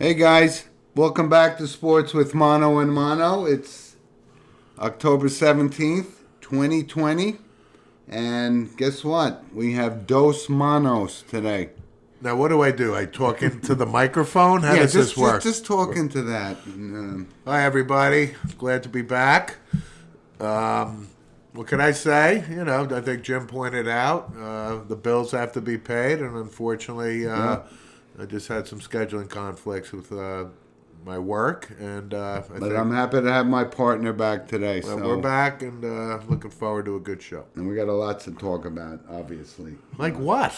Hey guys, welcome back to Sports with Mono and Mono. It's October 17th, 2020. And guess what? We have Dos Manos today. Now, what do? I talk into the microphone? How does this work? Just talk into that. Hi, everybody. Glad to be back. What can I say? I think Jim pointed out the bills have to be paid, and unfortunately, I just had some scheduling conflicts with my work, and I'm happy to have my partner back today. Well, so we're back, and looking forward to a good show. And we got a lot to talk about, obviously. Like what?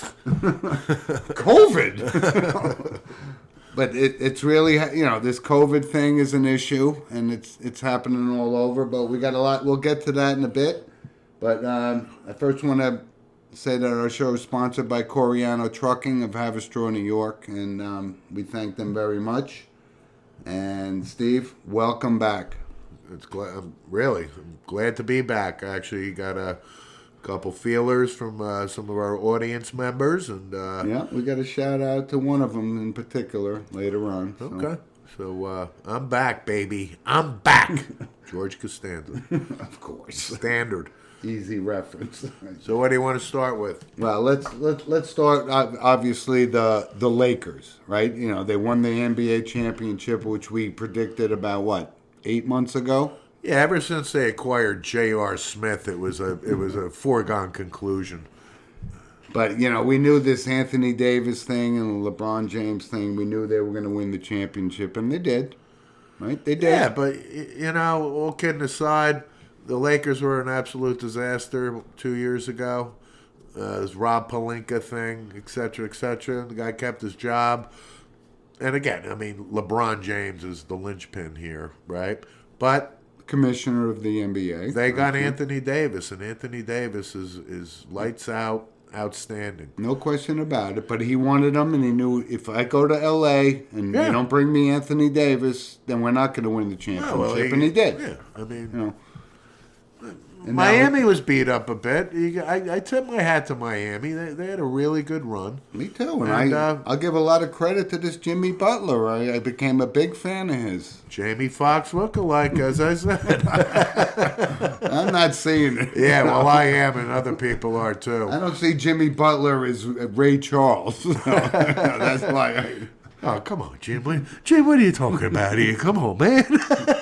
COVID. But it's really, this COVID thing is an issue, and it's happening all over. But we got a lot. We'll get to that in a bit. But I first want to say that our show is sponsored by Coriano Trucking of Haverstraw, New York, and we thank them very much. And Steve, welcome back. I'm glad to be back. I actually got a couple feelers from some of our audience members, and we got a shout out to one of them in particular later on. So. Okay, so I'm back, baby. I'm back. George Costanza, of course, standard. Easy reference. So what do you want to start with? Well, let's start. Obviously, the Lakers, right? They won the NBA championship, which we predicted about 8 months ago. Yeah, ever since they acquired J.R. Smith, it was a foregone conclusion. But we knew this Anthony Davis thing and the LeBron James thing. We knew they were going to win the championship, and they did. Right? They did. Yeah, but all kidding aside. The Lakers were an absolute disaster 2 years ago. This Rob Pelinka thing, et cetera, et cetera. The guy kept his job. And again, LeBron James is the linchpin here, right? But commissioner of the NBA. They got Anthony Davis, and Anthony Davis is lights out, outstanding. No question about it. But he wanted him, and he knew if I go to LA and you don't bring me Anthony Davis, then we're not going to win the championship. And he did. Yeah, Miami was beat up a bit. I tip my hat to Miami. They had a really good run. Me too. And I'll give a lot of credit to this Jimmy Butler. I became a big fan of his. Jamie Foxx lookalike, as I said. I'm not seeing it. Yeah, well, I am, and other people are too. I don't see Jimmy Butler as Ray Charles. That's why Oh, come on, Jim. Jim, what are you talking about here? Come on, man.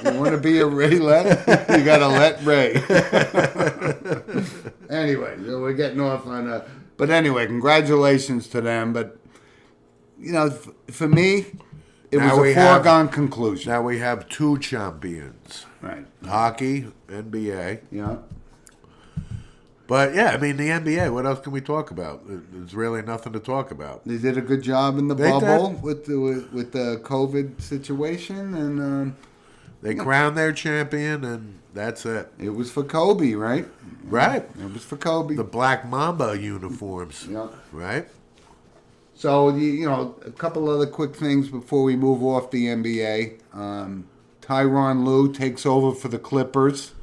You want to be a Ray Let? You got to let Ray. Anyway, we're getting off on a... But anyway, congratulations to them. But, for me, it was a foregone conclusion. Now we have two champions. Right. Hockey, NBA. Yeah. But, the NBA, what else can we talk about? There's really nothing to talk about. They did a good job in the bubble with the COVID situation. And they crowned their champion, and that's it. It was for Kobe, right? Right. It was for Kobe. The Black Mamba uniforms. Yeah. Right? So, a couple other quick things before we move off the NBA. Tyronn Lue takes over for the Clippers.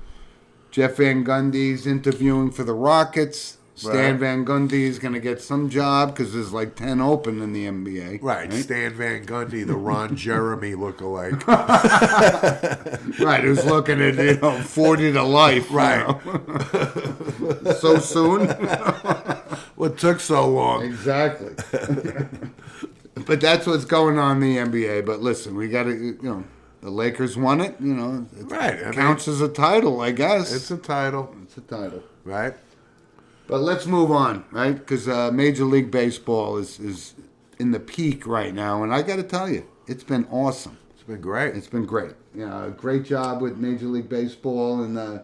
Jeff Van Gundy's interviewing for the Rockets. Stan Van Gundy is going to get some job because there's 10 open in the NBA. Right? Stan Van Gundy, the Ron Jeremy lookalike. Right, who's looking at 40 to life. Right. So soon? What took so long? Exactly. But that's what's going on in the NBA. But listen, we got to, the Lakers won it, It counts as a title, I guess. It's a title. It's a title. Right. But let's move on, right? Because Major League Baseball is in the peak right now. And I got to tell you, it's been awesome. It's been great. It's been great. Great job with Major League Baseball and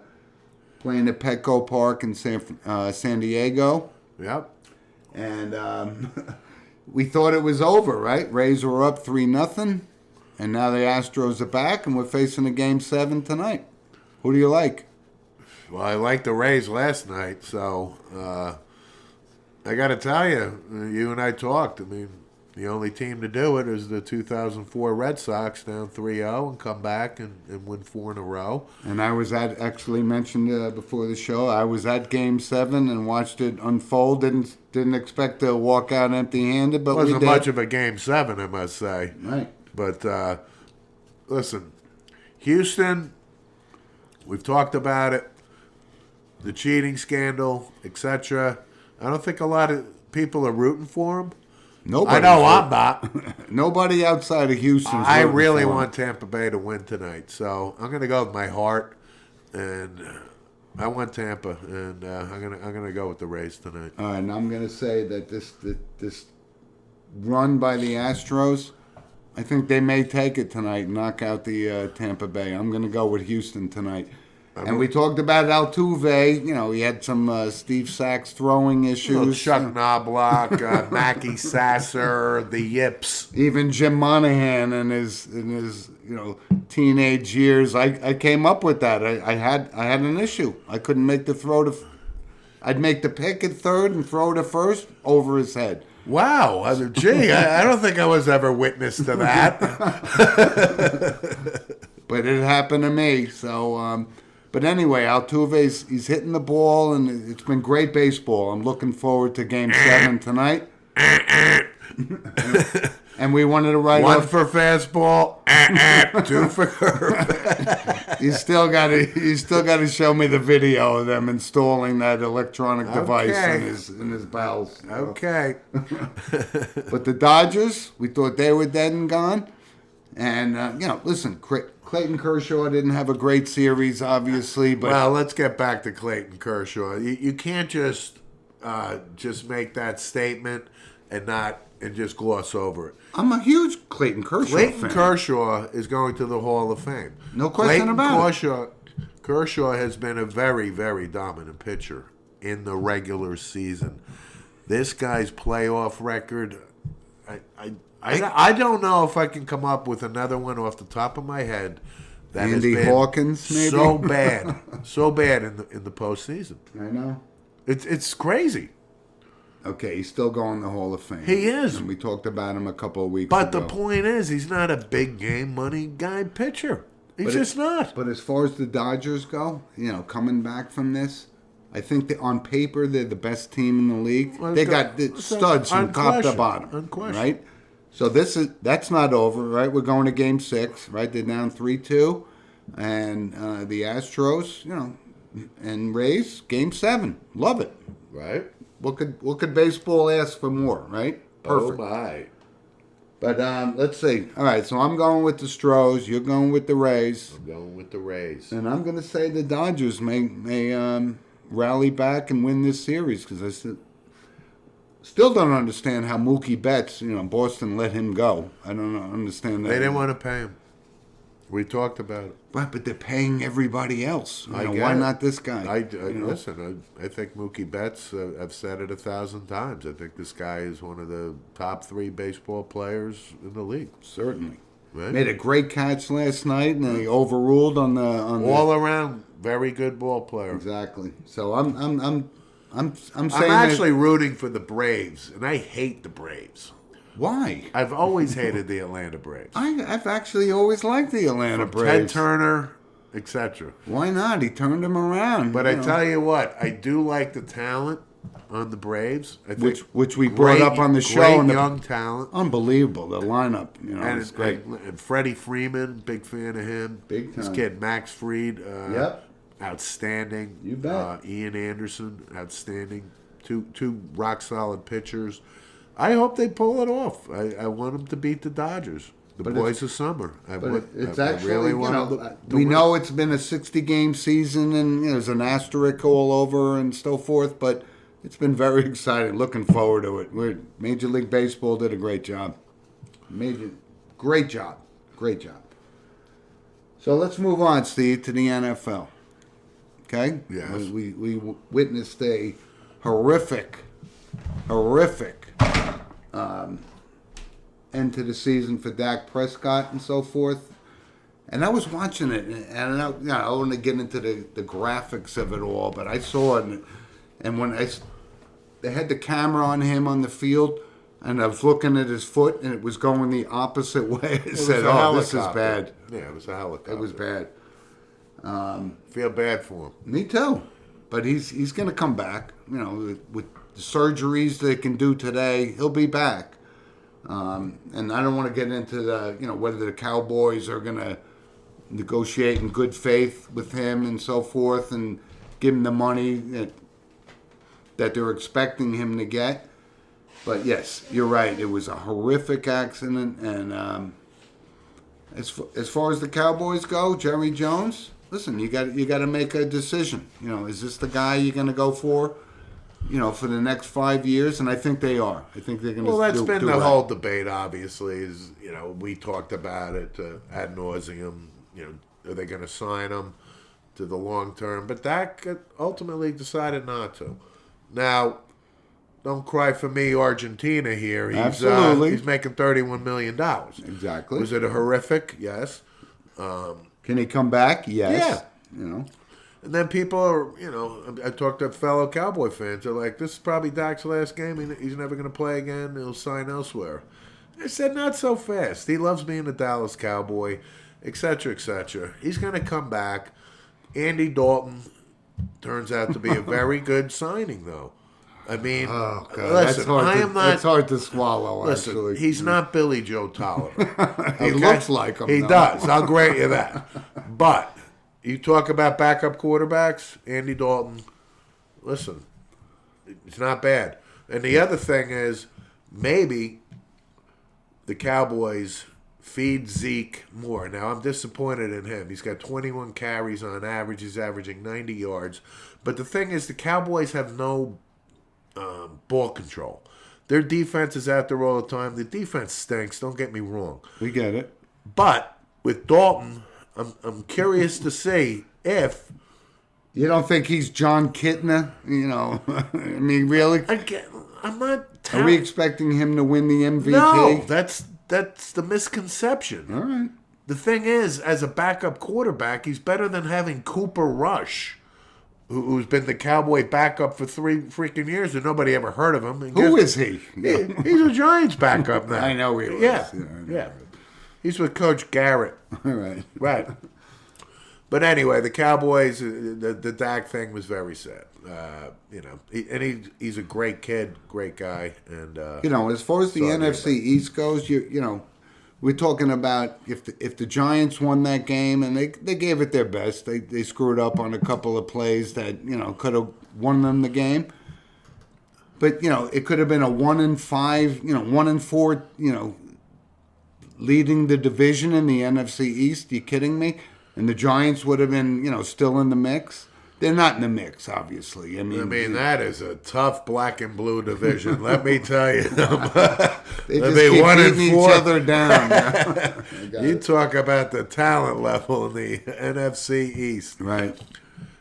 playing at Petco Park in San Diego. Yep. And we thought it was over, right? Rays were up 3-0. And now the Astros are back, and we're facing a Game 7 tonight. Who do you like? Well, I liked the Rays last night, so I got to tell you, you and I talked. The only team to do it is the 2004 Red Sox down 3-0 and come back and win 4 in a row. And I was actually mentioned before the show, I was at Game 7 and watched it unfold. Didn't expect to walk out empty-handed, but we did. Wasn't much of a Game 7, I must say. Right. But listen, Houston, we've talked about it, the cheating scandal, etc. I don't think a lot of people are rooting for them. I know I'm not. Nobody outside of Houston. I really want Tampa Bay to win tonight, so I'm going to go with my heart, and I want Tampa, and I'm gonna go with the Rays tonight. All right, and I'm going to say that this run by the Astros, I think they may take it tonight and knock out the Tampa Bay. I'm going to go with Houston tonight. And we talked about Altuve. You know, he had some Steve Sachs throwing issues. Chuck Knobloch, Mackie Sasser, the Yips. Even Jim Monahan in his teenage years. I came up with that. I had an issue. I couldn't make the throw to. I'd make the pick at third and throw to first over his head. Wow, gee, I don't think I was ever witness to that. But it happened to me. So. But anyway, Altuve's he's hitting the ball, and it's been great baseball. I'm looking forward to Game 7 tonight. And we wanted to write one off for fastball, 2 for curve. You still got to show me the video of them installing that electronic device in his bowels. Okay. But the Dodgers, we thought they were dead and gone. And listen, Clayton Kershaw didn't have a great series, obviously. But well, let's get back to Clayton Kershaw. You can't just make that statement and just gloss over it. I'm a huge Clayton Kershaw fan. Clayton Kershaw is going to the Hall of Fame. No question about it. Kershaw has been a very, very dominant pitcher in the regular season. This guy's playoff record, I don't know if I can come up with another one off the top of my head that Andy has been Hawkins, maybe? so bad in the postseason. I know. It's crazy. Okay, he's still going to the Hall of Fame. He is. And we talked about him a couple of weeks But ago. the point is, he's not a big game money guy pitcher. He's just not. But as far as the Dodgers go, coming back from this, I think that on paper they're the best team in the league. Well, they got the studs from top to bottom, unquestioned. right? So that's not over, right? We're going to Game 6, right? They're down 3-2, and the Astros, and Rays, Game 7. Love it. Right? What could baseball ask for more, right? Perfect. Oh, my. But let's see. All right, so I'm going with the Stros. You're going with the Rays. I'm going with the Rays. And I'm going to say the Dodgers may rally back and win this series because I still don't understand how Mookie Betts, Boston let him go. I don't understand that. They didn't want to pay him. We talked about it. Right, but they're paying everybody else. Why it. not this guy? Listen, I think Mookie Betts, I've said it 1,000 times. I think this guy is one of the top 3 baseball players in the league. Certainly. Right? Made a great catch last night, and he overruled on the all around very good ball player. Exactly. So I'm saying I'm actually rooting for the Braves, and I hate the Braves. Why? I've always hated the Atlanta Braves. I've actually always liked the Atlanta Braves. Ted Turner, etc. Why not? He turned him around. But I tell you what, I do like the talent on the Braves. I think which we brought up on the show. Great young talent. Unbelievable. The lineup, and it's great. And Freddie Freeman, big fan of him. Big time. This kid, Max Fried. Yep. Outstanding. You bet. Ian Anderson, outstanding. Two rock solid pitchers. I hope they pull it off. I want them to beat the Dodgers. The boys of summer. It's I actually, really want them to we win. know it's been a 60-game season and there's an asterisk all over and so forth, but it's been very exciting. Looking forward to it. Major League Baseball did a great job. Great job. So let's move on, Steve, to the NFL. Okay? Yes. We witnessed a horrific end to the season for Dak Prescott and so forth. And I was watching it, and I don't want to get into the graphics of it all, but I saw it, and when they had the camera on him on the field, and I was looking at his foot, and it was going the opposite way. I said, this is bad. Yeah, it was a helicopter. It was bad. Feel bad for him. Me too. But he's going to come back. With the surgeries they can do today, he'll be back. And I don't want to get into the, whether the Cowboys are going to negotiate in good faith with him and so forth and give him the money that they're expecting him to get. But yes, you're right. It was a horrific accident. And as far as the Cowboys go, Jerry Jones, listen, you got to make a decision. Is this the guy you're going to go for? For the next 5 years, and I think they are. I think they're going to. Well, that's been do the right. whole debate. Obviously, is we talked about it ad nauseum. Are they going to sign him to the long term? But Dak ultimately decided not to. Now, don't cry for me, Argentina. Here, Absolutely, he's making $31 million. Exactly. Was it a horrific? Yes. Can he come back? Yes. Yeah. And then people are, I talked to fellow Cowboy fans. They're like, this is probably Dak's last game. He's never going to play again. He'll sign elsewhere. I said, not so fast. He loves being a Dallas Cowboy, et cetera, et cetera. He's going to come back. Andy Dalton turns out to be a very good signing, though. I mean, Oh, God. listen, That's hard to swallow, listen, actually. he's not Billy Joe Tolliver. He looks like him, He though. does. I'll grant you that. But you talk about backup quarterbacks, Andy Dalton, listen, it's not bad. And the other thing is, maybe the Cowboys feed Zeke more. Now, I'm disappointed in him. He's got 21 carries on average. He's averaging 90 yards. But the thing is, the Cowboys have no ball control. Their defense is out there all the time. The defense stinks, don't get me wrong. We get it. But with Dalton, I'm curious to see if You don't think he's John Kitna? I mean, really? I'm not. Are we expecting him to win the MVP? No, that's the misconception. All right. The thing is, as a backup quarterback, he's better than having Cooper Rush, who's been the Cowboy backup for 3 freaking years and nobody ever heard of him. And Who is he? He's a Giants backup now. I know he was. Yeah, I know. yeah. He's with Coach Garrett. All right. Right. But anyway, the Cowboys, the Dak thing was very sad. He's a great kid, great guy, and As far as the sorry NFC East goes, we're talking about if the Giants won that game and they gave it their best, they screwed up on a couple of plays that could have won them the game. But it could have been a 1-5, 1-4, leading the division in the NFC East. You kidding me? And the Giants would have been still in the mix. They're not in the mix, obviously. I mean, that is a tough black and blue division. Let me tell you. they just keep beating each other down. You talk about the talent level in the NFC East. Right.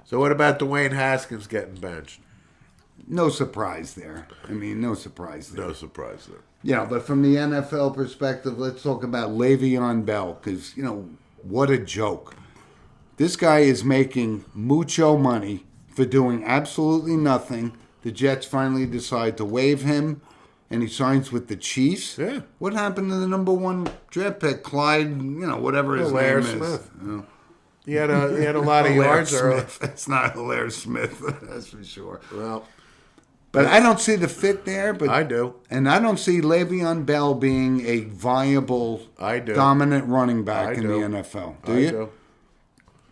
So what about Dwayne Haskins getting benched? No surprise there. No surprise there. No surprise there. Yeah, but from the NFL perspective, let's talk about Le'Veon Bell because, what a joke. This guy is making mucho money for doing absolutely nothing. The Jets finally decide to waive him, and he signs with the Chiefs. Yeah. What happened to the number 1 draft pick, Clyde, whatever his Hilaire name Smith. is? He had a lot of Hilaire yards early. Smith. It's not Hilaire Smith, that's for sure. Well, But I don't see the fit there. But I do. And I don't see Le'Veon Bell being a viable, dominant running back in the NFL. Do you? Do.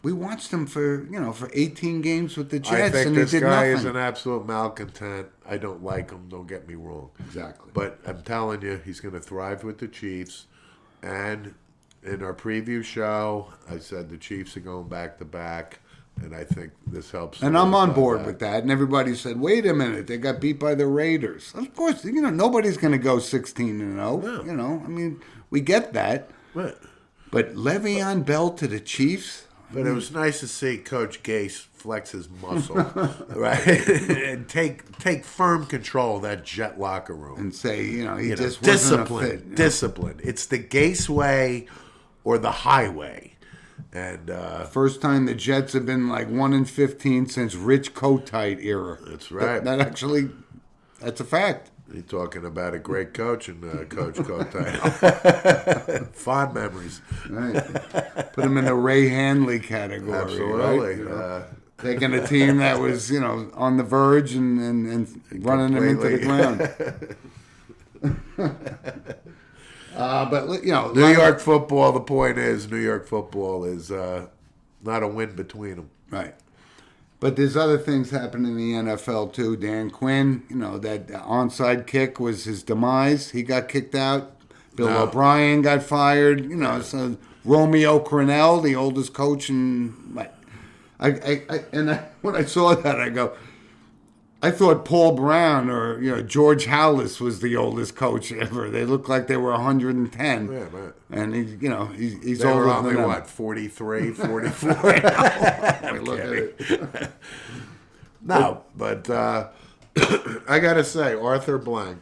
We watched him for 18 games with the Jets, I think and this he did guy nothing. is an absolute malcontent. I don't like him. Don't get me wrong. Exactly. But I'm telling you, he's going to thrive with the Chiefs. And in our preview show, I said the Chiefs are going back to back, and I think this helps. And I'm on solidify board that. with that. And everybody said, "Wait a minute, they got beat by the Raiders." Of course, nobody's going to go 16-0. No. We get that. Right. But Le'Veon Bell to the Chiefs. But it was nice to see Coach Gase flex his muscle, right, and take firm control of that Jet locker room. And say, he just wasn't a fit. Discipline. It's the Gase way or the highway. And First time the Jets have been like 1-15 since Rich Kotite era. That's right. That's a fact. you're talking about a great coach and Coach Kotite. Fond memories. Right. Put him in the Ray Hanley category. Absolutely. Right? Taking a team that was, on the verge and running them into the ground. But, you know, New York football, the point is, New York football is not a win between them. Right. But there's other things happening in the NFL too. Dan Quinn, you know, that onside kick was his demise. He got kicked out. Bill No. O'Brien got fired. You know, so Romeo Crennel, the oldest coach in. When I saw that, I go, I thought Paul Brown or George Halas was the oldest coach ever. They looked like they were 110. Yeah, man. And he's They were older only, than them. what, 43, 44? Look at it. No, but I got to say, Arthur Blank,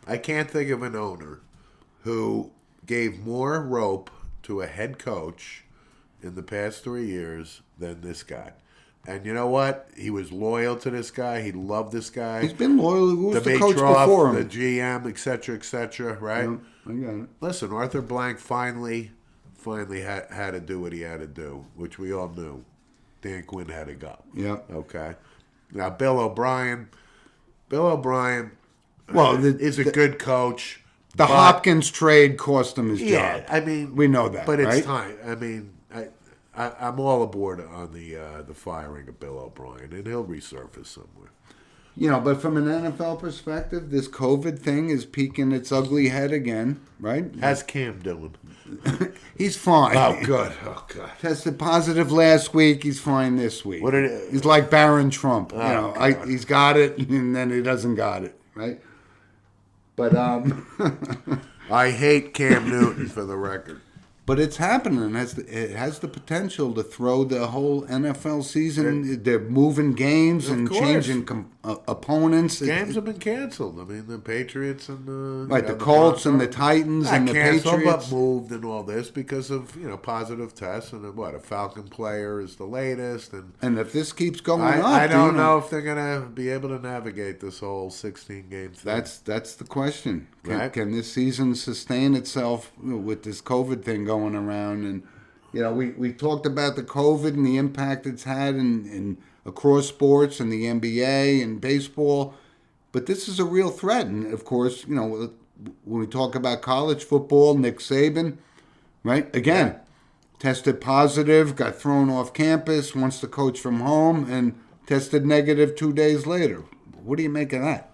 I can't think of an owner who gave more rope to a head coach in the past 3 years than this guy. And you know what? He was loyal to this guy. He loved this guy. He's been loyal. Who was the coach Dimitrov, before the him? GM, etc., right? Yeah, I got it. Listen, Arthur Blank finally had to do what he had to do, which we all knew. Dan Quinn had to go. Yeah. Okay. Now, Bill O'Brien Well, is a good coach. The but- Hopkins trade cost him his Yeah, job. I mean, We know that, but it's right? time. I mean, I'm all aboard on the firing of Bill O'Brien, and he'll resurface somewhere. But from an NFL perspective, this COVID thing is peeking its ugly head again, right? How's Cam doing? He's fine. Oh, good. Oh, God. Tested positive last week. He's fine this week. What did it- He's like Barron Trump. God. He's got it, and then he doesn't got it, right? But I hate Cam Newton, for the record. But it's happening. It has the potential to throw the whole NFL season. They're moving games Of and course. changing opponents. Games have been canceled. I mean, the Patriots and The Colts and the Titans Not and the canceled, Patriots. but moved and all this because of positive tests and a Falcon player is the latest and. And if this keeps going up, I don't know if they're gonna be able to navigate this whole 16-game thing. That's the question. Right. Can this season sustain itself with this COVID thing going around? And we talked about the COVID and the impact it's had in across sports and the NBA and baseball, but this is a real threat. And of course, when we talk about college football, Nick Saban, right? Again, tested positive, got thrown off campus, wants to coach from home, and tested negative 2 days later. What do you make of that?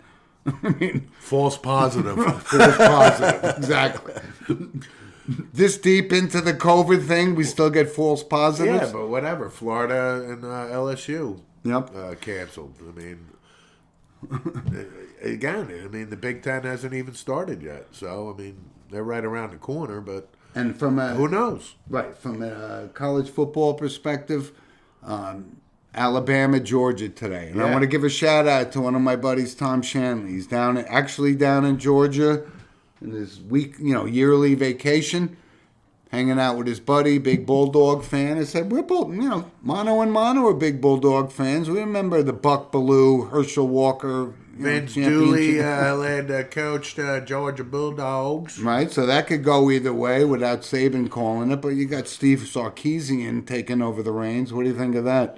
I mean, false positive. false positive. Exactly. This deep into the COVID thing, we still get false positives. Yeah, but whatever. Florida and LSU Yep. canceled. I mean, again, the Big Ten hasn't even started yet. So, I mean, they're right around the corner, but And from who knows? from a college football perspective, Alabama, Georgia today, and I Yeah. want to give a shout out to one of my buddies, Tom Shanley. He's down in Georgia, in his yearly vacation, hanging out with his buddy, big Bulldog fan. I said, we're both, Mono and Mono are big Bulldog fans. We remember the Buck Bellew, Herschel Walker, Vince championship. Dooley coached Georgia Bulldogs. Right, so that could go either way without Saban calling it, but you got Steve Sarkisian taking over the reins. What do you think of that?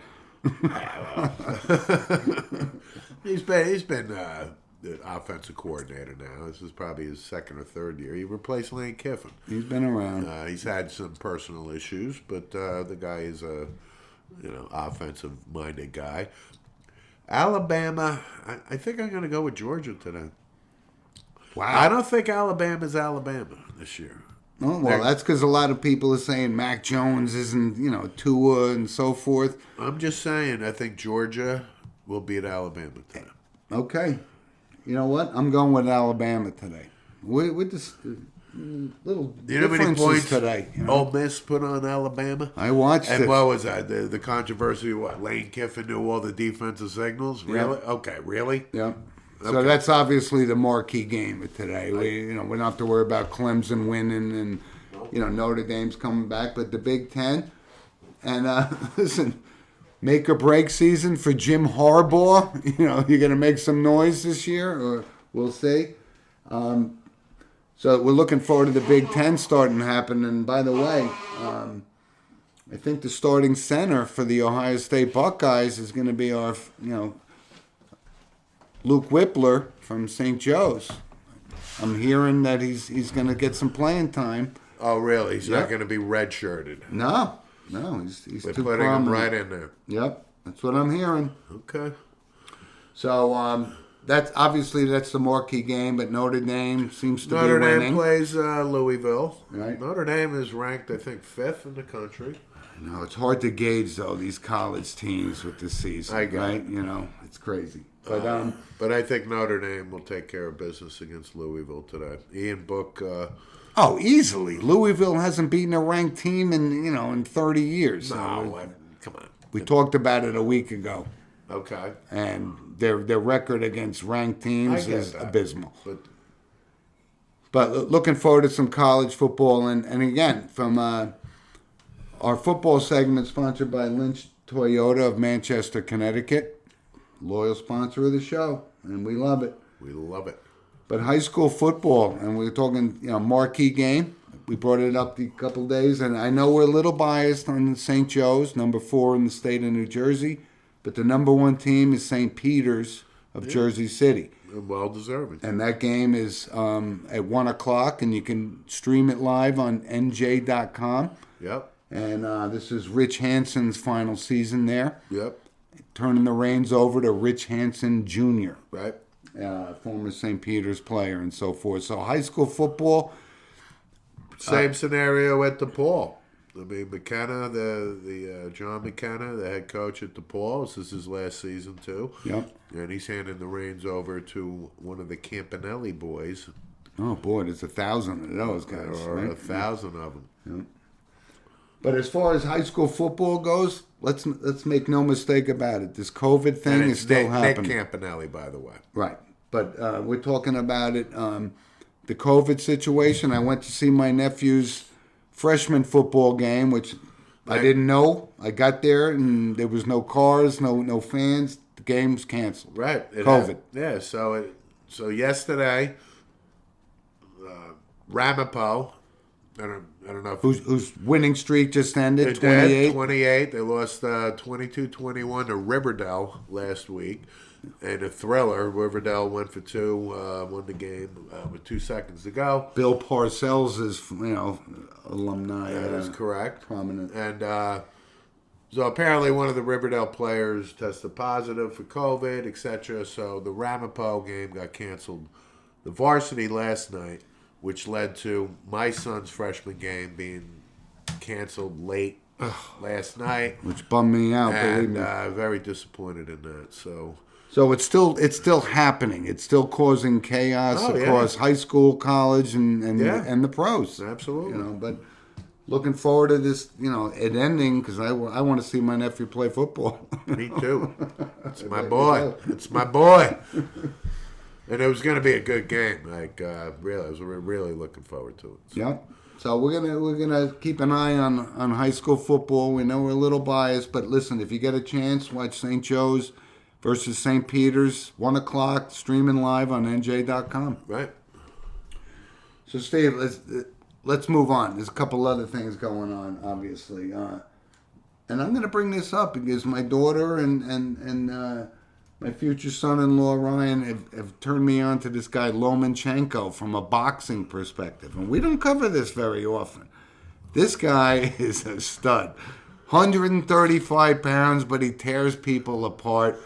He's been the offensive coordinator now. This is probably his second or third year. He replaced Lane Kiffin. He's been around. He's had some personal issues, but the guy is a offensive-minded guy. Alabama, I think I'm going to go with Georgia today. Wow. I don't think Alabama's Alabama this year. Oh, well, that's because a lot of people are saying Mac Jones isn't, Tua and so forth. I'm just saying, I think Georgia will beat Alabama today. Okay. You know what? I'm going with Alabama today. With this little You know how many differences points today. Ole Miss put on Alabama? I watched And it. what was that? The controversy, Lane Kiffin knew all the defensive signals? Really? Okay, really? Yeah. So Okay. that's obviously the marquee game of today. We don't have to worry about Clemson winning and Notre Dame's coming back, but the Big Ten. And listen, make or break season for Jim Harbaugh. You're going to make some noise this year, or we'll see. So we're looking forward to the Big Ten starting to happen. And by the way, I think the starting center for the Ohio State Buckeyes is going to be our, Luke Whippler from St. Joe's. I'm hearing that he's going to get some playing time. Oh, really? He's Yep. not going to be redshirted. No, he's They're too putting prominent. him right in there. Yep, that's what I'm hearing. Okay. So that's obviously that's the marquee game, but Notre Dame seems to Notre be Dame winning. plays Louisville. Right. Notre Dame is ranked, I think, 5th in the country. No, it's hard to gauge though these college teams with this season, I get right? it. You know, it's crazy. But But I think Notre Dame will take care of business against Louisville today. Ian Book, oh, easily, Louisville hasn't beaten a ranked team in 30 years. come on. We talked about it a week ago, Okay. and their record against ranked teams I get is that. abysmal. But But looking forward to some college football, and again from our football segment sponsored by Lynch Toyota of Manchester, Connecticut. Loyal sponsor of the show, and we love it. we love it. But high school football, and we're talking, marquee game. We brought it up a couple days, and I know we're a little biased on St. Joe's, number 4 in the state of New Jersey, but the number 1 team is St. Peter's of Jersey City. Well deserving. And that game is at 1 o'clock, and you can stream it live on NJ.com. Yep. And this is Rich Hansen's final season there, Yep. turning the reins over to Rich Hansen Jr., Right. former St. Peter's player and so forth. So high school football, Same scenario at DePaul. I mean, McKenna, the John McKenna, the head coach at DePaul, this is his last season too. Yep. And he's handing the reins over to one of the Campanelli boys. oh boy, there's 1,000 of those guys. There are Right? 1,000 of them. But as far as high school football goes, let's make no mistake about it. This COVID thing And is it's still Nick happening. Campanelli, by the way. Right. But we're talking about it. The COVID situation. I went to see my nephew's freshman football game, which I Right. didn't know. I got there and there was no cars, no fans. The game was canceled. Right. It COVID. Yeah. So yesterday, Ramapo. I don't know if Whose winning streak just ended? They did, 28. 28. They lost 22-21 to Riverdale last week. And a thriller. Riverdale went for 2, won the game with 2 seconds to go. Bill Parcells is, alumni. That is correct. Prominent. And so apparently one of the Riverdale players tested positive for COVID, etc. So the Ramapo game got canceled. The varsity last night, which led to my son's freshman game being canceled late last night. Which bummed me out, believe And me. very disappointed in that. So So it's still happening. It's still causing chaos Oh, yeah. across high school, college, and Yeah. and the pros. absolutely. But looking forward to this, it ending because I want to see my nephew play football. Me too. It's my boy. It's my boy. And it was going to be a good game. Really, I was really looking forward to it. So. Yep. So we're gonna keep an eye on high school football. We know we're a little biased, but listen, if you get a chance, watch St. Joe's versus St. Peter's, 1 o'clock, streaming live on NJ.com. Right. So Steve, let's move on. There's a couple other things going on, obviously, and I'm going to bring this up because my daughter and my future son-in-law Ryan have turned me on to this guy Lomachenko from a boxing perspective, and we don't cover this very often. This guy is a stud. 135 pounds, but he tears people apart,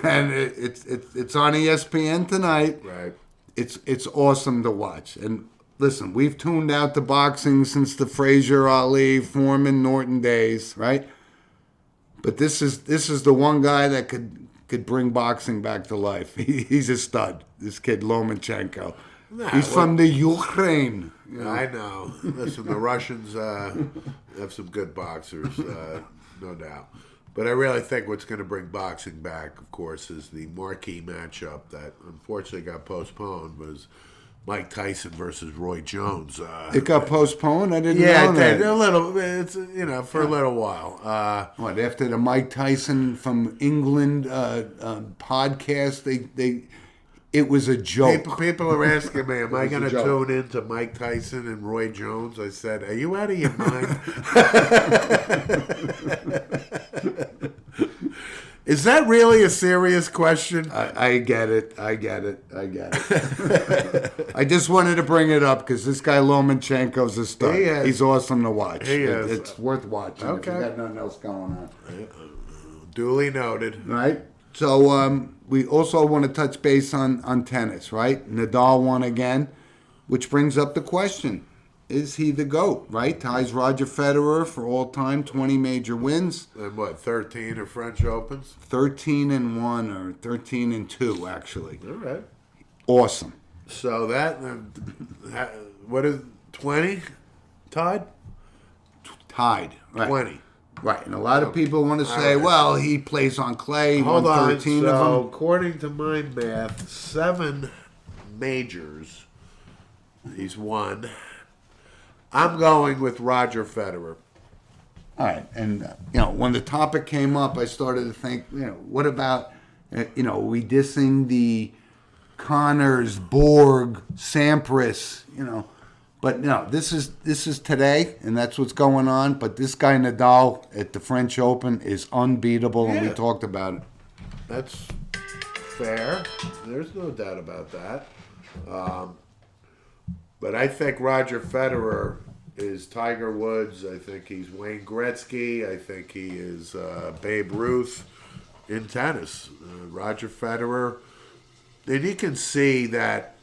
and it's on ESPN tonight. Right. It's awesome to watch. And listen, we've tuned out the boxing since the Frazier, Ali, Foreman, Norton days, right? But this is the one guy that could bring boxing back to life. He's a stud. This kid Lomachenko. He's from the Ukraine. I know. Listen, the Russians have some good boxers, no doubt. But I really think what's going to bring boxing back, of course, is the marquee matchup that unfortunately got postponed was Mike Tyson versus Roy Jones. It got postponed? I didn't Yeah, know it that. did. A little. It's for a little while. What, after the Mike Tyson from England podcast, it was a joke. People are asking me, am I was a going to joke. tune into Mike Tyson and Roy Jones? I said, are you out of your mind? Is that really a serious question? I get it. I get it. I just wanted to bring it up because this guy Lomachenko's a stud. He is. He's awesome to watch. He is. It's worth watching if Okay. you got nothing else going on. Duly noted. Right? So we also want to touch base on tennis, right? Nadal won again, which brings up the question. Is he the GOAT, right? Ties Roger Federer for all-time 20 major wins. And what, 13 are French Opens? 13-1 or 13-2, actually. All right. Awesome. So what is 20 tied? Tied. Right. 20. Right. And a lot of people want to say, right. well, he plays on clay. He Hold won on. 13 So, of them. according to my math, 7 majors he's won. I'm going with Roger Federer. All right. And, when the topic came up, I started to think, what about, we dissing the Connors, Borg, Sampras, But no, this is today, and that's what's going on. But this guy Nadal at the French Open is unbeatable, and we Yeah. talked about it. That's fair. There's no doubt about that. But I think Roger Federer is Tiger Woods. I think he's Wayne Gretzky. I think he is Babe Ruth in tennis. Roger Federer. And you can see that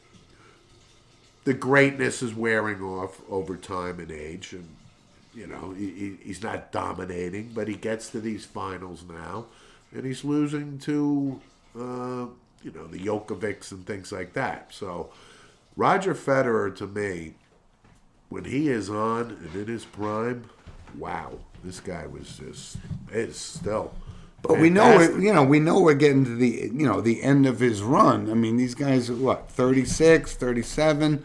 the greatness is wearing off over time and age. And, he's not dominating, but he gets to these finals now. And he's losing to, the Djokovics and things like that. So Roger Federer, to me, when he is on and in his prime, wow, this guy is still. But we know we're getting to the end of his run. I mean, these guys are what, 36, 37.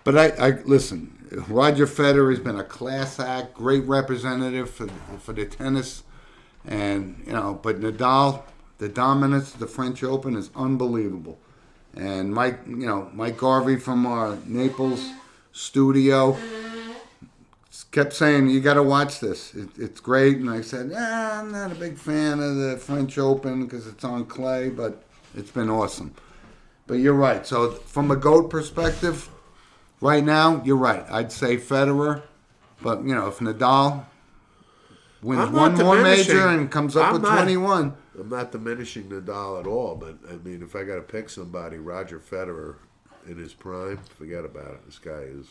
But I listen, Roger Federer has been a class act, great representative for the tennis, and but Nadal, the dominance of the French Open is unbelievable. And Mike Garvey from our Naples studio kept saying, you got to watch this. It's great. And I said, I'm not a big fan of the French Open because it's on clay, but it's been awesome. But you're right. So from a GOAT perspective, right now, you're right. I'd say Federer. But, if Nadal wins I'm one not more diminishing. major and comes up with 21. I'm not diminishing Nadal at all, but I mean, if I got to pick somebody, Roger Federer in his prime, forget about it. This guy is.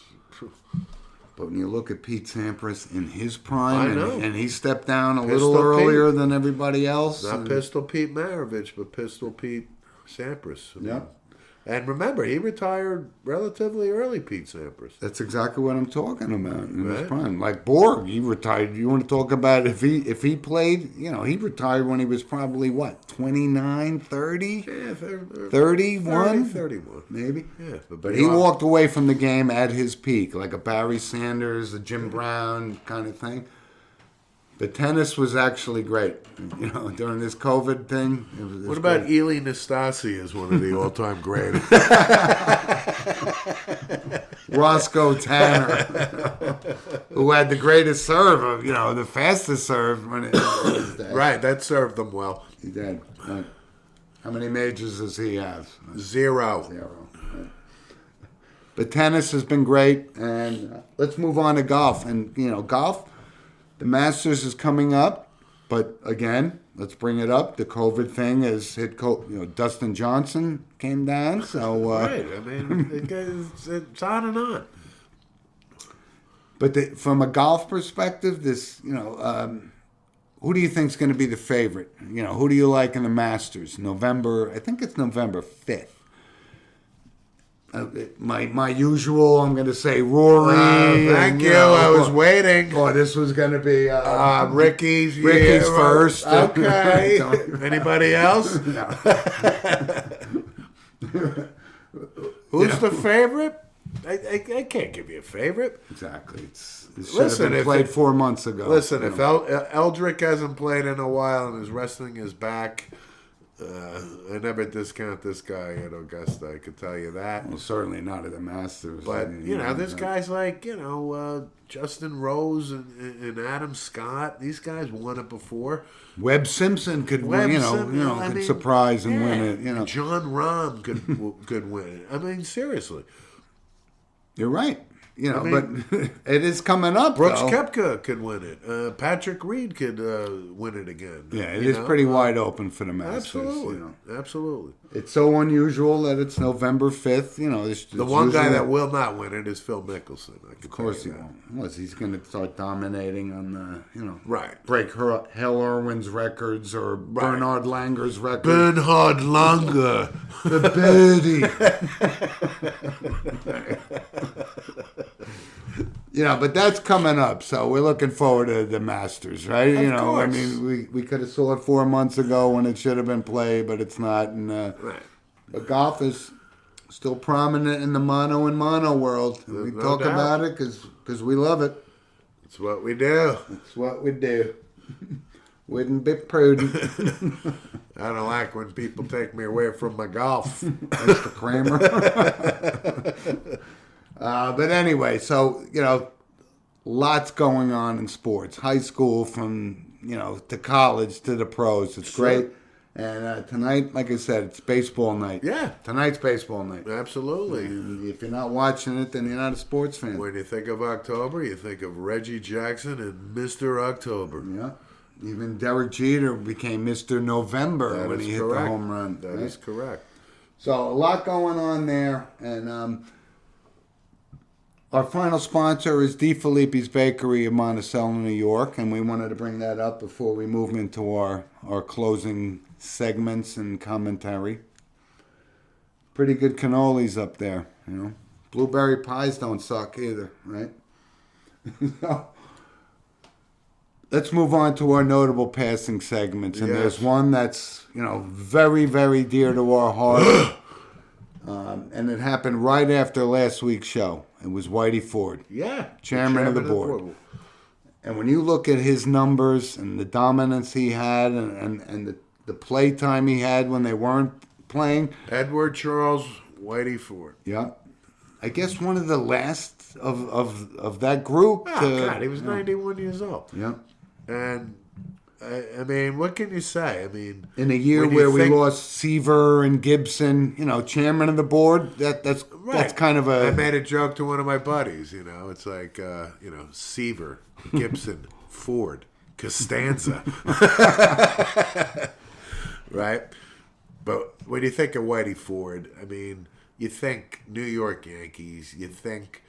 But when you look at Pete Sampras in his prime, I know. and he stepped down a Pistol little earlier Pete. than everybody else. Not and- Pistol Pete Maravich, but Pistol Pete Sampras. I mean, Yeah. And remember, he retired relatively early, Pete Sampras. That's exactly what I'm talking about in his Right. prime. Like Borg, he retired. You want to talk about if he played, he retired when he was probably what, 29, 30? Yeah, 31? 31. Maybe. Yeah, But he walked away from the game at his peak, like a Barry Sanders, a Jim Brown kind of thing. But tennis was actually great, during this COVID thing. It was What about great. Ely Nastasi as one of the all-time greatest? Roscoe Tanner, who had the greatest serve of, the fastest serve when it was day. Right, that served them well. He did. Right. How many majors does he have? 0. Zero. Right. But tennis has been great, and let's move on to golf. And golf, the Masters is coming up, but again, let's bring it up. The COVID thing has hit. Dustin Johnson came down, so Right, I mean, it's on and on. But from a golf perspective, who do you think is going to be the favorite? Who do you like in the Masters? I think it's November 5th. My usual, I'm going to say Rory. Thank you. I was waiting. Oh, this was going to be Ricky's first. Okay. Anybody else? Who's the favorite? I can't give you a favorite. Exactly. It should Listen, have been if played it- 4 months ago. Listen, if Eldrick hasn't played in a while and is resting his back, I never discount this guy at Augusta. I could tell you that. Well, certainly not at the Masters. But this guy's like Justin Rose and Adam Scott. These guys won it before. Webb Simpson could Webb win. Simpson, Could surprise and win it. John Rahm could win it. I mean, seriously. You're right. But it is coming up. Brooks though. Koepka could win it. Patrick Reed could win it again. Yeah, it is pretty wide open for the Masters. Absolutely, absolutely. It's so unusual that it's November 5th. The one guy that will not win it is Phil Mickelson. Of course he won't. Unless he's going to start dominating on the, right. break Hell Irwin's records or Bernhard Langer's record. Bernhard Langer. The birdie. But that's coming up, so we're looking forward to the Masters, right? Of course. I mean, we could have saw it 4 months ago when it should have been played, but it's not. And Right. but golf is still prominent in the mono world. We No talk doubt. about it because we love it. It's what we do. It's what we do. Wouldn't be prudent, I don't like when people take me away from my golf. Mr. Kramer. But anyway, so, lots going on in sports. High school from, to college to the pros. It's Sure. great. And tonight, like I said, it's baseball night. Yeah. Tonight's baseball night. Absolutely. And if you're not watching it, then you're not a sports fan. When you think of October, you think of Reggie Jackson and Mr. October. Yeah. Even Derek Jeter became Mr. November That when is he hit correct. the home run. That is correct. So a lot going on there. And our final sponsor is D. Filippi's Bakery of Monticello, New York. And we wanted to bring that up before we move into our closing segments and commentary. Pretty good cannolis up there, Blueberry pies don't suck either, right? So, let's move on to our notable passing segments. And there's one that's, very, very dear to our heart. And it happened right after last week's show. It was Whitey Ford. Yeah. Chairman of the board. And when you look at his numbers and the dominance he had and the play time he had when they weren't playing. Edward Charles Whitey Ford. Yeah. I guess one of the last of that group. Oh, God, he was 91 years old. Yeah. And, I mean, what can you say? I mean, in a year where we lost Seaver and Gibson, chairman of the board, that's kind of a... I made a joke to one of my buddies, It's like, Seaver, Gibson, Ford, Costanza. Right? But when you think of Whitey Ford, I mean, you think New York Yankees, you think...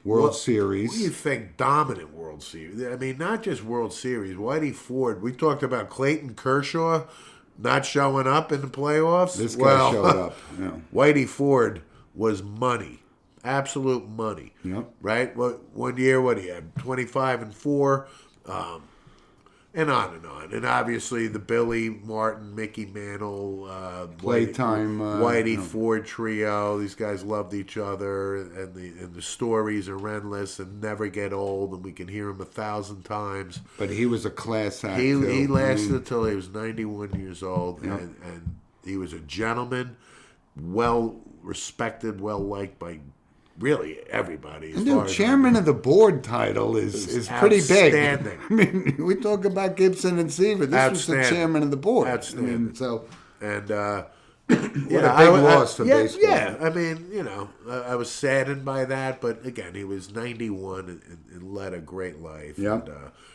World Series. You think dominant World Series. I mean, not just World Series. Whitey Ford, we talked about Clayton Kershaw not showing up in the playoffs. This guy showed up. Yeah. Whitey Ford was money. Absolute money. Yep. Right? One year, what he had? 25-4. And on and on. And obviously the Billy Martin, Mickey Mantle, Playtime, Whitey Ford trio. These guys loved each other, and the stories are endless and never get old, and we can hear them 1,000 times. But he was a class act. He lasted until he was 91 years old, Yep. and he was a gentleman, well respected, well liked by really everybody. And dude, chairman of the board title is pretty big. Outstanding. I mean, we talk about Gibson and Seaver. This was the chairman of the board. Outstanding. I mean, so And what a big loss to baseball. Yeah, I mean, I was saddened by that, but again, he was 91 and led a great life. Yep.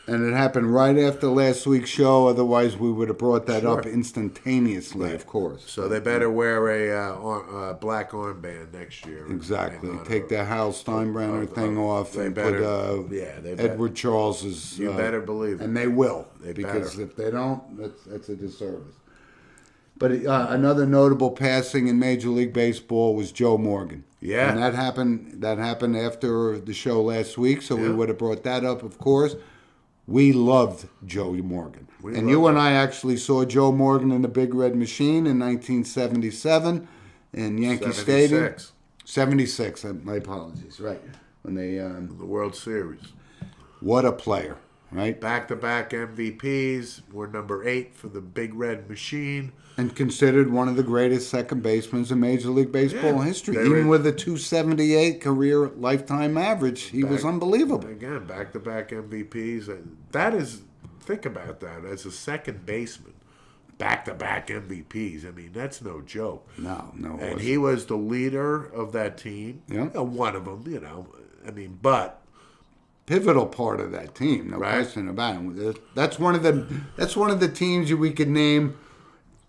And it happened right after last week's show. Otherwise, we would have brought that up instantaneously, Right. of course. So they better wear a black armband next year. Exactly. Take the Hal Steinbrenner thing off they and better- put they better. Edward Charles's. You better believe it. And they will. They because better. if they don't, that's a disservice. But another notable passing in Major League Baseball was Joe Morgan. Yeah. And that happened after the show last week, so we Yeah. would have brought that up, of course. We loved Joe Morgan. We and loved you and him. I actually saw Joe Morgan in the Big Red Machine in 1977 in Yankee Stadium. 76, my apologies, right. When they The World Series. what a player. right? Back-to-back MVPs. We're number 8 for the Big Red Machine. And considered one of the greatest second basemen in Major League Baseball Yeah. history. They Even were- with a 278 career lifetime average, he was unbelievable. Again, back-to-back MVPs. That is, think about that. As a second baseman, back-to-back MVPs. I mean, that's no joke. No, it And wasn't. he was the leader of that team. Yeah. One of them, I mean, but Pivotal part of that team, no Right. question about it. That's one of the teams we could name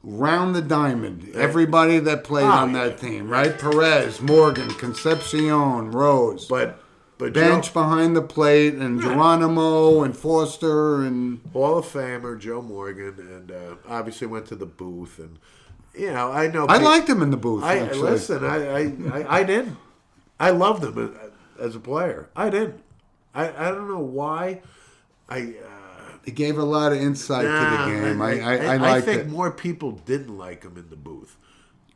round the diamond. Everybody that played on yeah. that team, right? Perez, Morgan, Concepcion, Rose. but Bench Joe, behind the plate, and Geronimo and Foster and Hall of Famer Joe Morgan, and obviously went to the booth, and I know I liked him in the booth. I actually. listen. I didn't. I loved him as a player. I didn't. I don't know why. He gave a lot of insight to the game. I I liked think it. more people didn't like him in the booth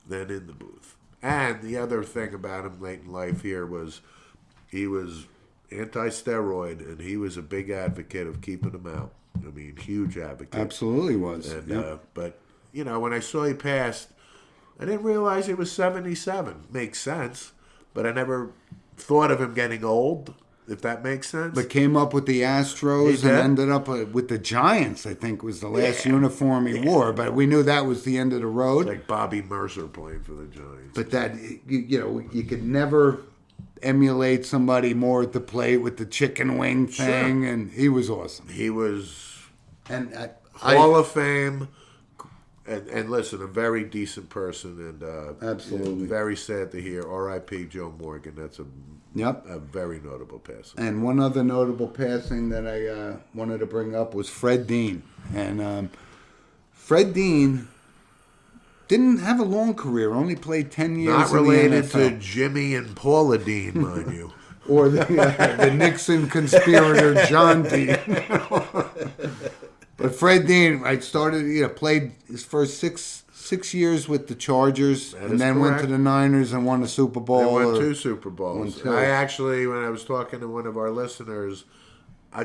than in the booth. And the other thing about him late in life here was he was anti-steroid, and he was a big advocate of keeping him out. I mean, huge advocate. Absolutely was. And, Yep. but, when I saw he passed, I didn't realize he was 77. Makes sense. But I never thought of him getting old, if that makes sense. But came up with the Astros He and did? ended up with the Giants, I think was the last uniform he wore. But we knew that was the end of the road. Like Bobby Mercer playing for the Giants. But that, you could never emulate somebody more at the plate with the chicken wing thing. And he was awesome. He was And Hall of Fame. And listen, a very decent person, and Absolutely. very sad to hear. R.I.P. Joe Morgan. That's a Yep. very notable passing. And one other notable passing that I wanted to bring up was Fred Dean. And Fred Dean didn't have a long career, only played 10 years Not in the related NFL. to Jimmy and Paula Dean, mind you. Or the Nixon conspirator John Dean. But Fred Dean, played his first six years with the Chargers, That and is then went to correct. the Niners and won a Super Bowl. They won or- 2 Super Bowls. won two. I actually, when I was talking to one of our listeners, I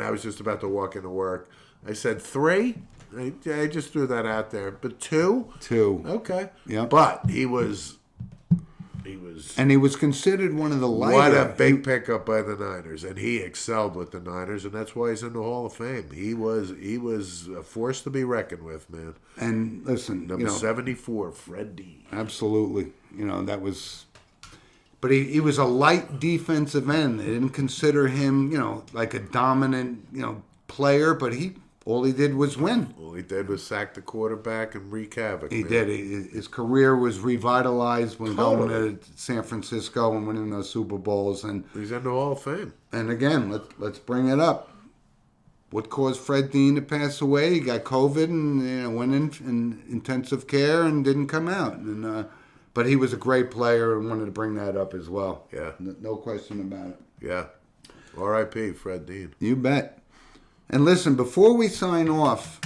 was just about to walk into work. I said 3. I just threw that out there, but 2. Two. Okay. Yep. But he was. And he was considered one of the lighter. What a big pickup by the Niners, and he excelled with the Niners, and that's why he's in the Hall of Fame. He was a force to be reckoned with, man. And listen, Number 74, Fred Dean. absolutely. That was. But he was a light defensive end. They didn't consider him, like a dominant, player. But all he did was win. All he did was sack the quarterback and wreak havoc. He man. did. His career was revitalized when Totally. going to San Francisco and winning those Super Bowls. And He's in the Hall of Fame. again, let's bring it up. What caused Fred Dean to pass away? He got COVID and went in intensive care and didn't come out. And but he was a great player and wanted to bring that up as well. Yeah. No question about it. Yeah. R.I.P. Fred Dean. You bet. And listen, before we sign off,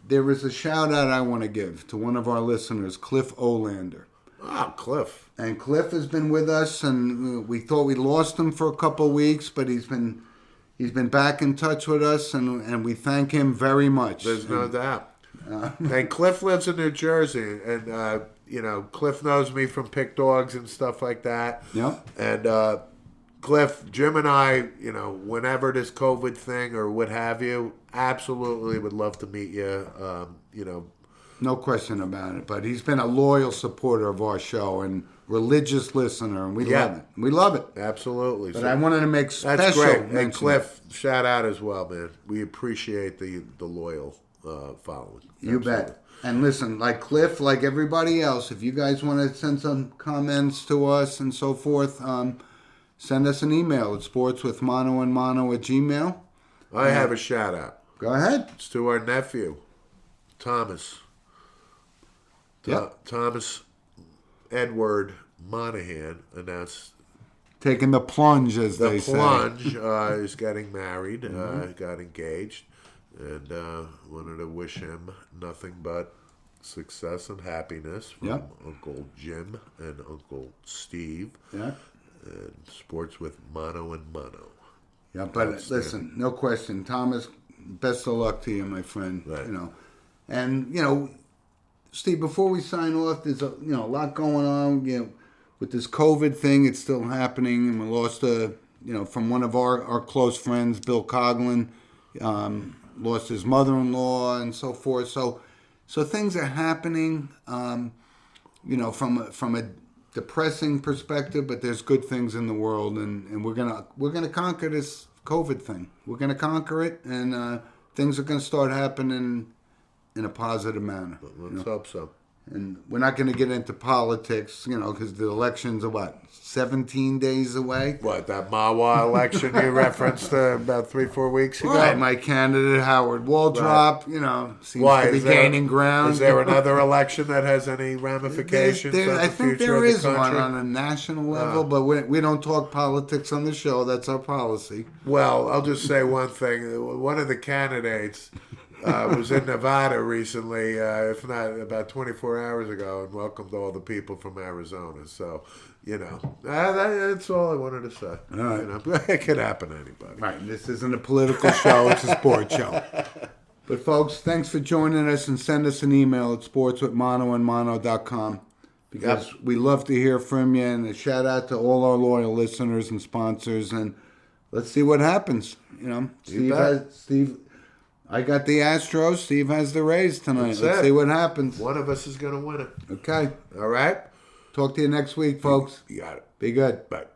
there is a shout out I want to give to one of our listeners, Cliff Olander. Ah, Cliff. And Cliff has been with us, and we thought we lost him for a couple of weeks, but he's been back in touch with us, and we thank him very much. There's no doubt. And Cliff lives in New Jersey, and Cliff knows me from Pick Dogs and stuff like that. Yep. And Cliff, Jim, and I, whenever this COVID thing or what have you, absolutely would love to meet you. No question about it. But he's been a loyal supporter of our show and religious listener, and we Yeah. love it. We love it. Absolutely. But I wanted to make special That's great. mention. And Cliff, shout out as well, man. We appreciate the loyal following. You bet. And listen, like Cliff, like everybody else, if you guys want to send some comments to us and so forth, send us an email at sportswithmonoandmono@gmail. I have a shout out. Go ahead. It's to our nephew, Thomas. Yep. Thomas Edward Monahan announced Taking the plunge, as the they say. plunge. Is getting married, got engaged, and wanted to wish him nothing but success and happiness from Yep. Uncle Jim and Uncle Steve. Yeah. And sports with Mono and Mono. Yeah, but Outstanding. listen, no question, Thomas. Best of luck to you, my friend. Right. And Steve. Before we sign off, there's a lot going on. With this COVID thing, it's still happening, and we lost from one of our close friends, Bill Coughlin, lost his mother-in-law and so forth. So things are happening. From a depressing perspective, but there's good things in the world, and we're gonna conquer this COVID thing. We're gonna conquer it, and things are gonna start happening in a positive manner. Let's hope so. And we're not going to get into politics, because the elections are 17 days away? What, that Mawa election you referenced about 3-4 weeks ago? Right, my candidate, Howard Waldrop, seems to be gaining ground. Is there another election that has any ramifications? I think there is one on a national level, but we don't talk politics on the show. That's our policy. Well, I'll just say one thing. One of the candidates was in Nevada recently, if not about 24 hours ago, and welcomed all the people from Arizona. So, that's all I wanted to say. All right. It could happen to anybody. Right. This isn't a political show. It's a sports show. But, folks, thanks for joining us, and send us an email at sportswithmono@mono.com because we love to hear from you. And a shout-out to all our loyal listeners and sponsors. And let's see what happens. Steve... I got the Astros. Steve has the Rays tonight. Let's see what happens. One of us is going to win it. Okay. All right? Talk to you next week, folks. You got it. Be good. Bye.